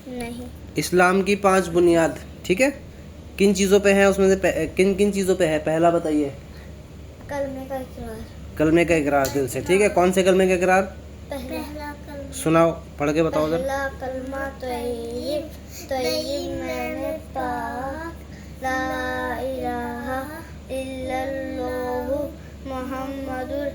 नहीं। इस्लाम की 5 बुनियाद, ठीक है, किन चीज़ों पे है, उसमें से किन किन चीज़ों पे है? पहला बताइए। कलमे का इकरार। कलमे का इकरार दिल से, ठीक है। कौन से कलमे का इकरार? पहला कलमा। सुनाओ, पढ़ के बताओ उधर। पहला कलमा तय्यब, तय्यब मैंने पाक, ला इलाहा इल्लल्लाहु मुहम्मदुर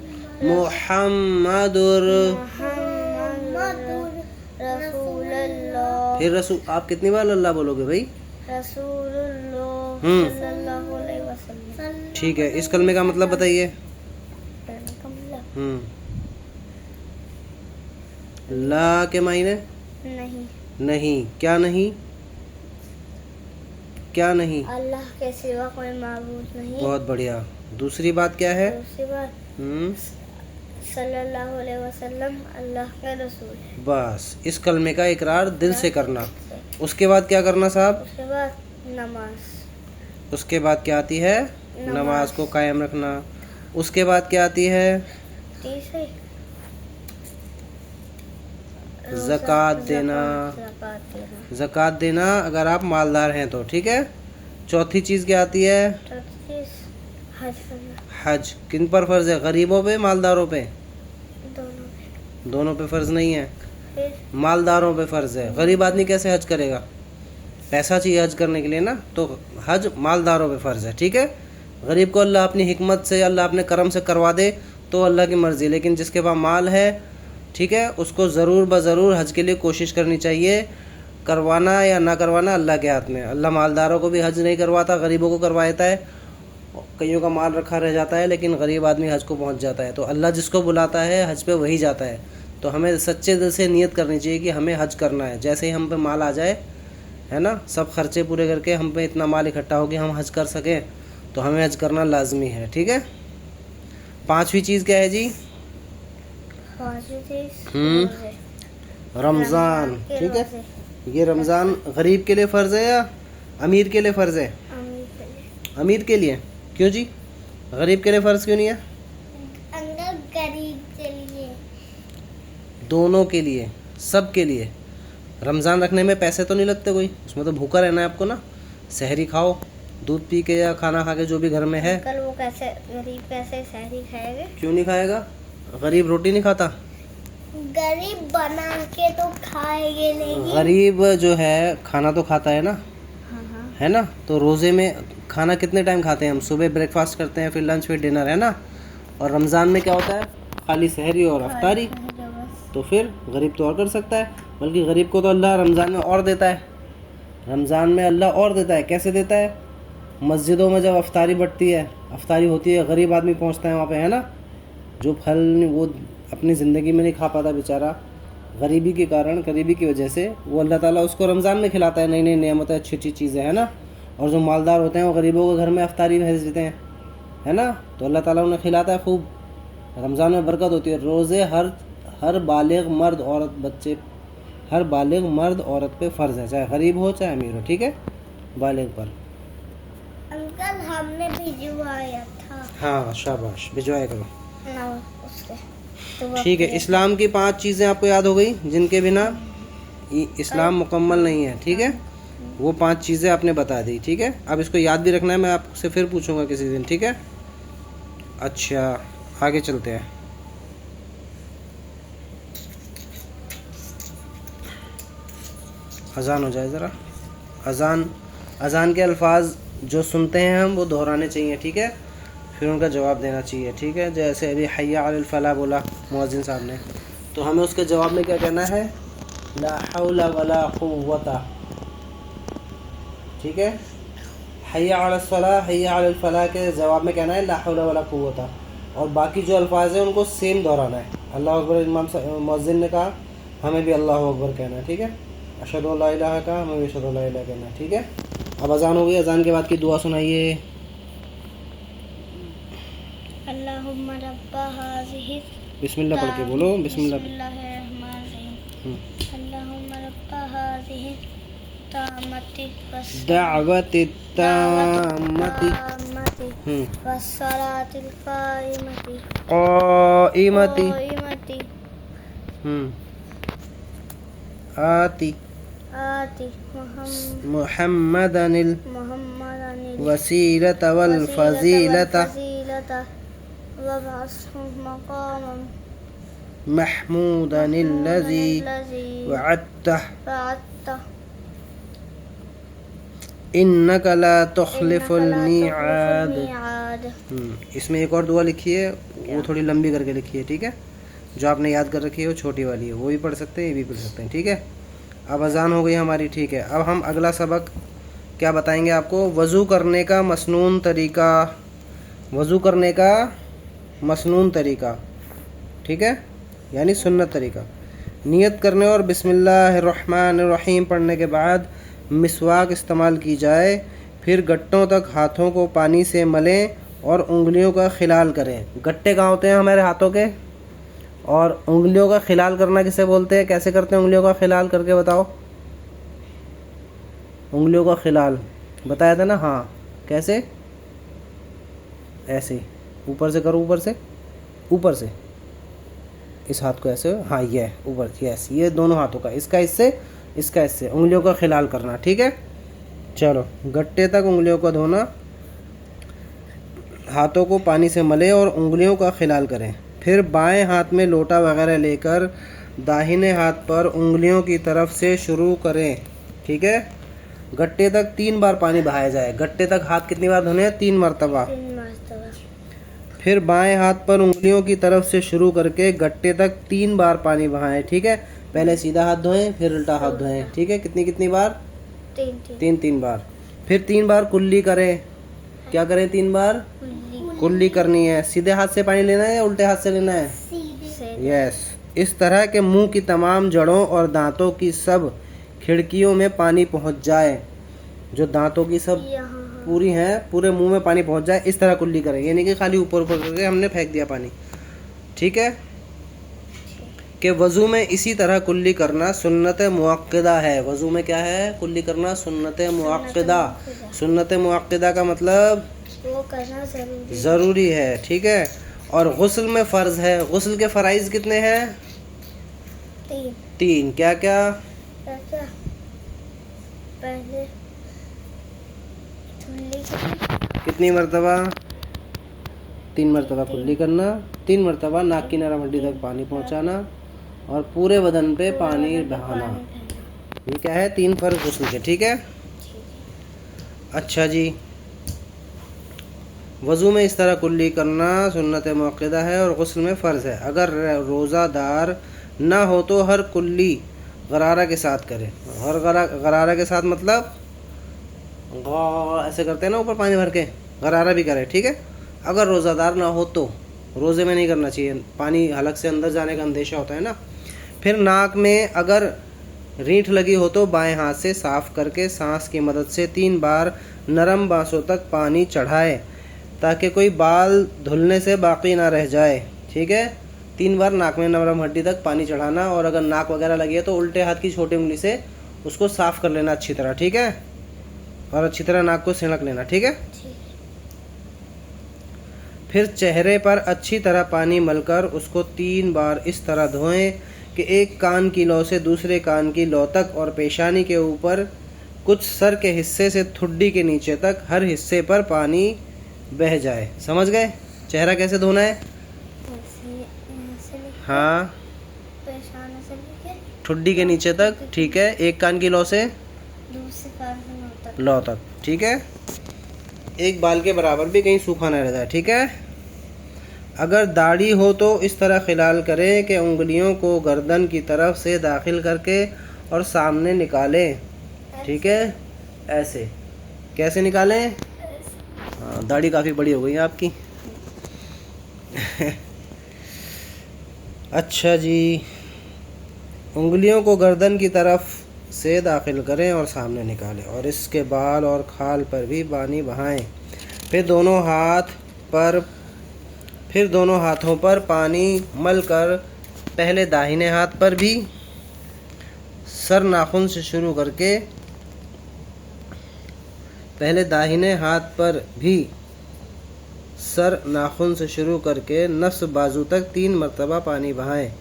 रसूलुल्लाह। फिर रसूल, आप कितनी बार अल्लाह बोलोगे भाई? रसूलुल्लाह सल्लल्लाहु अलैहि वसल्लम। ठीक है, इस कलमे का मतलब बताइए। ला के मायने? नहीं। नहीं, क्या नहीं? क्या नहीं? अल्लाह के सिवा कोई माबूद नहीं। बहुत बढ़िया। दूसरी बात क्या है? दूसरी बात सल्लल्लाहु अलैहि वसल्लम अल्लाह के रसूल है। बस, इस कलमे का इकरार दिल से करना। उसके बाद क्या करना साहब? उसके बाद नमाज। उसके बाद क्या आती है? नमाज को कायम रखना। उसके बाद क्या आती है? तीसरी ज़कात देना। ज़कात देना अगर आप मालदार हैं तो, ठीक है। चौथी चीज़ क्या आती है? हज करना। हज किन पर फ़र्ज़ है? गरीबों पे, मालदारों पे? दोनों पे फ़र्ज़ नहीं है, मालदारों पे फ़र्ज़ है। गरीब आदमी कैसे हज करेगा? पैसा चाहिए हज करने के लिए ना, तो हज मालदारों पे फ़र्ज़ है, ठीक है। गरीब को अल्लाह अपनी हिकमत से, अल्लाह अपने करम से करवा दे तो अल्लाह की मर्ज़ी, लेकिन जिसके पास माल है, ठीक है, उसको ज़रूर ज़रूर हज के लिए कोशिश करनी चाहिए। करवाना या ना करवाना अल्लाह के हाथ में। अल्लाह मालदारों को भी हज नहीं करवाता, गरीबों को करवा देता है। कईयों का माल रखा रह जाता है लेकिन गरीब आदमी हज को पहुंच जाता है। तो अल्लाह जिसको बुलाता है हज पे वही जाता है। तो हमें सच्चे दिल से नियत करनी चाहिए कि हमें हज करना है। जैसे ही हम पे माल आ जाए, है ना, सब खर्चे पूरे करके हम पे इतना माल इकट्ठा हो कि हम हज कर सकें, तो हमें हज करना लाजमी है, ठीक है। पांचवी चीज़ क्या है जी? रमज़ान, ठीक है। ये रमज़ान गरीब के लिए फ़र्ज़ है या अमीर के लिए फ़र्ज़ है? अमीर के लिए। क्यों जी, गरीब के लिए फ़र्ज़ क्यों नहीं है? गरीब के लिए, दोनों के लिए, सब के लिए। रमज़ान रखने में पैसे तो नहीं लगते कोई, उसमें तो भूखा रहना है आपको ना। सहरी खाओ, दूध पी के या खाना खा के, जो भी घर में है। कल वो कैसे गरीब कैसे सहरी खाएगा? क्यों नहीं खाएगा? गरीब रोटी नहीं खाता? गरीब बना के तो खाएंगे नहीं। गरीब जो है खाना तो खाता है ना, है ना। तो रोज़े में खाना कितने टाइम खाते हैं हम? सुबह ब्रेकफास्ट करते हैं, फिर लंच, फिर डिनर, है ना। और रमज़ान में क्या होता है? खाली सहरी और अफ्तारी। तो फिर गरीब तो और कर सकता है, बल्कि गरीब को तो अल्लाह रमज़ान में और देता है। रमज़ान में अल्लाह और देता है। कैसे देता है? मस्जिदों में जब अफ्तारी बढ़ती है, अफ्तारी होती है, गरीब आदमी पहुंचता है वहाँ पे, है ना। जो फल वो अपनी ज़िंदगी में नहीं खा पाता बेचारा, गरीबी के कारण, गरीबी की वजह से, वो अल्लाह ताला उसको रमज़ान में खिलाता है। नई नई नेमतें, अच्छी अच्छी चीज़ें, है ना। और जो मालदार होते हैं वो गरीबों के घर में अफ्तारी भेज देते हैं, है ना। तो अल्लाह ताला उन्हें खिलाता है खूब। रमज़ान में बरकत होती है। रोज़े हर बालिग मर्द औरत बच्चे, हर बालिग मर्द औरत पे फ़र्ज़ है, चाहे गरीब हो चाहे अमीर हो, ठीक है, बालिग पर। अंकल हमने भिजवाया था। हाँ शाबाश, भिजवाया करो। तो ठीक है, इस्लाम की 5 चीज़ें आपको याद हो गई जिनके बिना इस्लाम मुकम्मल नहीं है, ठीक है। वो 5 चीज़ें आपने बता दी, ठीक है। अब इसको याद भी रखना है, मैं आपसे फिर पूछूंगा किसी दिन, ठीक है। अच्छा, आगे चलते हैं। अज़ान हो जाए ज़रा। अज़ान के अल्फाज जो सुनते हैं हम वो दोहराने चाहिए, ठीक है। फिर उनका जवाब देना चाहिए, ठीक है। जैसे अभी हय्या अलल फलाह बोला मुअज़्ज़िन साहब ने, तो हमें उसके जवाब में क्या कहना है? ला हौला वला कुव्वता, ठीक है। हय्या अलस सलाह, हय्या अलल फलाह के जवाब में कहना है ला हौला वला कुव्वता। और बाकी जो अल्फाज हैं उनको सेम दोहराना है। अल्लाह अकबर इमाम मुअज़्ज़िन ने कहा, हमें भी अल्लाहु अकबर कहना है, ठीक है। अशहदु अल्ला इलाहा कहा, हमें भी अशहदु अल्ला इलाहा कहना है, ठीक है। अब अज़ान हो गई, अज़ान के बाद की दुआ सुनाइए। अल्लाहुम्मा रब्बा हाज़िहि, बिस्मिल्लाह पढ़ के बोलो। बिस्मिल्लाह। अल्लाहुम्मा रब्बा हाज़िहि तामति दावति तामति वस्सलातिल क़ाइमति क़ाइमति आती आति मुहम्मदनिल मुहम्मदनिल वसीलत वल फजीलत फजीलत वबअसहु मकामम महमूदनिल्लज़ी वअदतह वअदतह इन्नका ला तुखलिफुल मीआद। मिआद। इसमें एक और दुआ लिखी है, वो थोड़ी लंबी करके लिखी है, ठीक है। जो आपने याद कर रखी है वो छोटी वाली है, वो भी पढ़ सकते हैं, ये भी पढ़ सकते हैं, ठीक है। अब अजान हो गई हमारी, ठीक है। अब हम अगला सबक क्या बताएंगे आपको, वज़ू करने का मसनून तरीका। वज़ू करने का मसनून तरीका, ठीक है, यानी सुन्नत तरीका। नियत करने और बिस्मिल्लाहिर्रहमानिर्रहीम पढ़ने के बाद मिसवाक इस्तेमाल की जाए। फिर गट्टों तक हाथों को पानी से मलें और उंगलियों का खिलाल करें। गट्टे कहाँ होते हैं हमारे हाथों के, और उंगलियों का खिलाल करना किसे बोलते हैं, कैसे करते हैं उंगलियों का खिलाल, करके बताओ। उंगलियों का खिलाल बताया था ना, हाँ, कैसे, ऐसे ऊपर से करो, ऊपर से इस हाथ को ऐसे, हाँ, ये ऊपर, यस, ये दोनों हाथों का, इसका इससे उंगलियों का खिलाल करना, ठीक है। चलो, गट्टे तक उंगलियों को धोना, हाथों को पानी से मले और उंगलियों का खिलाल करें। फिर बाएं हाथ में लोटा वगैरह लेकर दाहिने हाथ पर उंगलियों की तरफ से शुरू करें, ठीक है। गट्टे तक 3 बार पानी बहाया जाए। गट्टे तक हाथ कितनी बार धोने हैं, 3 मरतबा। फिर बाएं हाथ पर उंगलियों की तरफ से शुरू करके गट्टे तक 3 बार पानी बहाएं, ठीक है। पहले सीधा हाथ धोएं, फिर उल्टा हाथ धोएं, ठीक है। कितनी बार, 3 बार। फिर 3 बार कुल्ली करें। क्या करें, 3 बार कुल्ली करनी है। सीधे हाथ से पानी लेना है या उल्टे हाथ से लेना है, यस। इस तरह के मुंह की तमाम जड़ों और दांतों की सब खिड़कियों में पानी पहुंच जाए। जो दांतों की सब पूरी हैं, पूरे मुंह में पानी पहुंच जाए, इस तरह कुल्ली करें। यानी कि खाली ऊपर करके हमने फेंक दिया पानी, ठीक है। कि वज़ू में इसी तरह कुल्ली करना सुन्नत मुअक्कदा है। वज़ू में क्या है, कुल्ली करना सुन्नत मुअक्कदा। सुन्नत मुअक्कदा का मतलब वो करना ज़रूरी है, ठीक है। और गुस्ल में फ़र्ज़ है। गुस्ल के फ़राइज़ कितने हैं, 3। क्या क्या, पहले कितनी मरतबा, 3 मरतबा कुल्ली करना, 3 मरतबा नाक की नरम हड्डी तक पानी पहुंचाना और पूरे बदन पे पानी बहाना। ये क्या है, 3 फ़र्ज़ गुस्ल के, ठीक है। अच्छा जी, वज़ू में इस तरह कुल्ली करना सुन्नत मुअक्कदा है और गुस्ल में फ़र्ज़ है। अगर रोज़ादार ना हो तो हर कुल्ली गरारा के साथ करें। हर गरारा के साथ मतलब ऐसे करते हैं ना, ऊपर पानी भर के, गरारा भी करें, ठीक है। अगर रोज़ादार ना हो तो, रोज़े में नहीं करना चाहिए, पानी हलक से अंदर जाने का अंदेशा होता है ना। फिर नाक में अगर रीठ लगी हो तो बाएं हाथ से साफ़ करके सांस की मदद से 3 बार नरम बांसों तक पानी चढ़ाए ताकि कोई बाल धुलने से बाकी ना रह जाए, ठीक है। 3 बार नाक में नरम हड्डी तक पानी चढ़ाना, और अगर नाक वगैरह लगी है तो उल्टे हाथ की छोटी उंगली से उसको साफ़ कर लेना अच्छी तरह, ठीक है। और अच्छी तरह नाक को सिणक लेना, ठीक है। फिर चेहरे पर अच्छी तरह पानी मलकर उसको 3 बार इस तरह धोएं कि एक कान की लौ से दूसरे कान की लौ तक और पेशानी के ऊपर कुछ सर के हिस्से से ठुड्डी के नीचे तक हर हिस्से पर पानी बह जाए। समझ गए चेहरा कैसे धोना है? हाँ, ठुड्डी के नीचे तक, ठीक है। एक कान की लौ से दूसरे कान की लौ तक, ठीक है। एक बाल के बराबर भी कहीं सूखा न रह जाए, ठीक है। अगर दाढ़ी हो तो इस तरह खिलाल करें कि उंगलियों को गर्दन की तरफ से दाखिल करके और सामने निकालें, ठीक है। ऐसे कैसे निकालें? हाँ, दाढ़ी काफ़ी बड़ी हो गई है आपकी। अच्छा जी, उंगलियों को गर्दन की तरफ से दाखिल करें और सामने निकालें और इसके बाल और खाल पर भी पानी बहाएं। फिर दोनों हाथों पर पानी मलकर पहले दाहिने हाथ पर भी सर नाखून से शुरू करके नफ्स बाजू तक 3 मरतबा पानी बहाएं।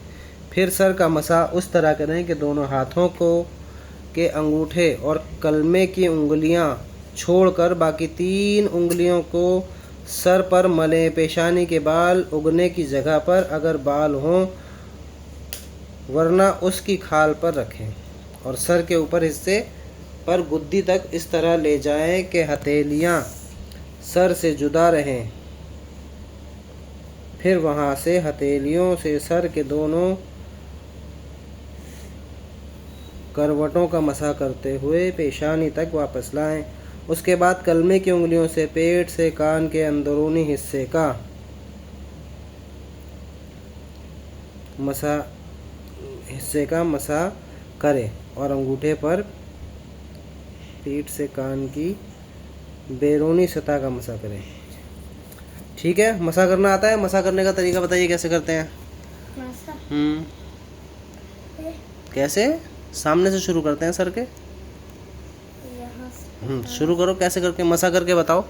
फिर सर का मसा उस तरह करें कि दोनों हाथों के अंगूठे और कलमे की उंगलियां छोड़कर बाकी 3 उंगलियों को सर पर मलें। पेशानी के बाल उगने की जगह पर अगर बाल हों वरना उसकी खाल पर रखें और सर के ऊपर हिस्से पर गुद्दी तक इस तरह ले जाएं कि हथेलियां सर से जुदा रहें। फिर वहां से हथेलियों से सर के दोनों करवटों का मसा करते हुए पेशानी तक वापस लाएं। उसके बाद कलमे की उंगलियों से पेट से कान के अंदरूनी हिस्से का मसा करें और अंगूठे पर पीठ से कान की बैरूनी सतह का मसा करें। ठीक है, मसा करना आता है? मसा करने का तरीका बताइए कैसे करते हैं? मसा कैसे? सामने से शुरू करते हैं सर के। यहाँ से शुरू करो, कैसे करके मसा करके बताओ।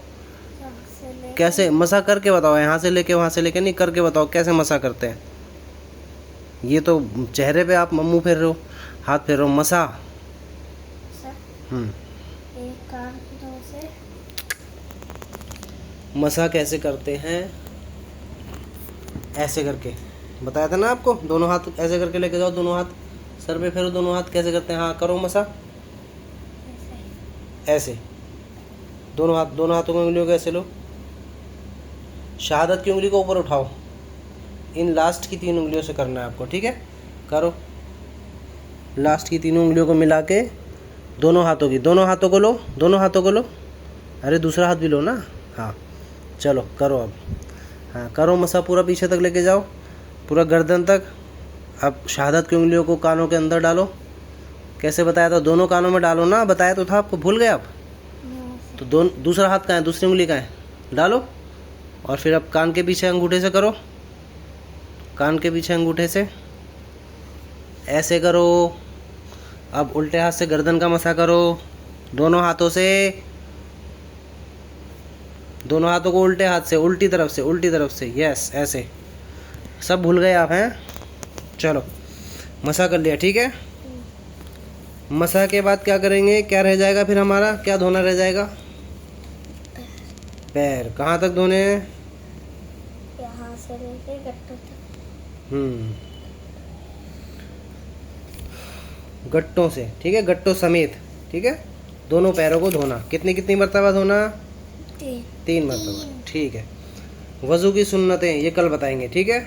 यहाँ से ले कैसे मसा करके बताओ, यहाँ से लेके वहाँ से लेके नहीं, करके बताओ कैसे मसा करते हैं। ये तो चेहरे पे आप मुंह फेर रहे हो, हाथ फेर रहे हो। मसा एक कान की तरफ से मसा कैसे करते हैं? ऐसे करके बताया था ना आपको। दोनों हाथ ऐसे करके लेके जाओ, दोनों हाथ सर पे फेरो, दोनों हाथ कैसे करते हैं? हाँ करो मसा। ऐसे दोनों हाथों की उंगलियों को ऐसे लो। शहादत की उंगली को ऊपर उठाओ। इन लास्ट की 3 उंगलियों से करना है आपको, ठीक है? करो। लास्ट की 3 उंगलियों को मिला के दोनों हाथों को लो, दोनों हाथों को लो। अरे दूसरा हाथ भी लो ना। हाँ चलो करो अब। हाँ करो मसा, पूरा पीछे तक लेके जाओ, पूरा गर्दन तक। अब शहादत की उंगलियों को कानों के अंदर डालो। कैसे बताया था? दोनों कानों में डालो ना, बताया तो था आपको, भूल गए आप? तो दूसरा हाथ कहाँ है, दूसरी उंगली कहाँ है? डालो। और फिर अब कान के पीछे अंगूठे से करो, कान के पीछे अंगूठे से ऐसे करो। अब उल्टे हाथ से गर्दन का मसा करो, दोनों हाथों से। दोनों हाथों को उल्टे हाथ से, उल्टी तरफ से। यस, ऐसे। सब भूल गए आप हैं? चलो मसा कर लिया, ठीक है? मसा के बाद क्या करेंगे? क्या रह जाएगा फिर हमारा? क्या धोना रह जाएगा? पैर। कहाँ तक धोने हैं? यहाँ से लेके गट्टों तक। गट्टों से, ठीक है? गट्टों समेत, ठीक है? दोनों पैरों को धोना। कितनी मरतबा धोना? 3 मरतबा, ठीक है? वज़ू की सुन्नतें ये कल बताएंगे, ठीक है?